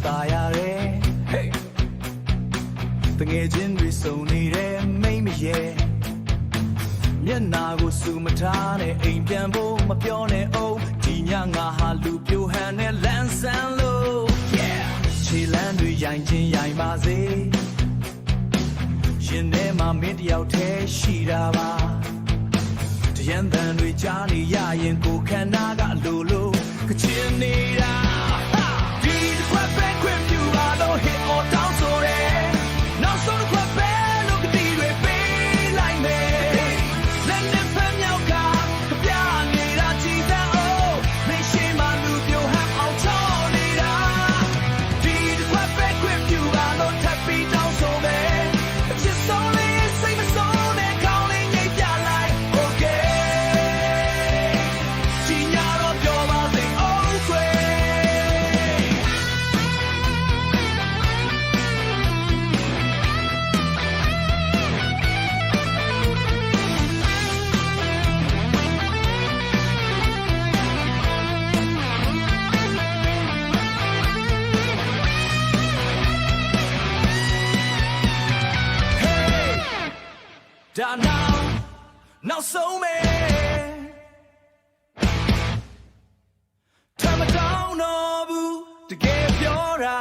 တာရတယ် Hey တငယ်ချင်းတွေစုံနေတဲ့မိမရဲ့မျက်နာကိုစူမထားနဲ့အိမ်ပြန်ဖို့မပြောနဲ့အိုးဒီညငါဟာလူပြိုဟန်နဲ့လန်းဆန်းလို့ Yeah ခြေလမ်းတွေရိုင်ချင်းရိုင်ပါစေရှင်ထဲမှာမင်းတယောက်တည်းရှိတာပါတရံတန်တွေကြားနေရရင်ကိုခန္ဓာကအလိုလိုကချင်နေတာဒီတစ်ခွက်ပဲခွင့်ပြုပါလို့ hit or down ဆိုတယ်နောက်ဆုံးတစ်ခွက်ပဲလို့ကတိတွေပေးလိုက်မယ်လက်နဲ့ဖမ်းမြောက်ကပြနေတာကြည်စမ်းအောင်မေရှိမှလူပြိုဟမ်းအောင်ချောနေတာဒီတစ်ခွက်ပဲခွင့်ပြုပါလို့ထပ်ပြီးတောင်းဆိုမယ်အချစ်ဆုံးလေးစိတ်မဆုံးနဲ့ကောင်းလေးငိတ်ပြလိုက် Okay ဒီညတော့ပြောပါစေ Okayဒါနောက်ဆုံးပဲထမတောင်းတော့ဘူးတကယ်ပြောတာ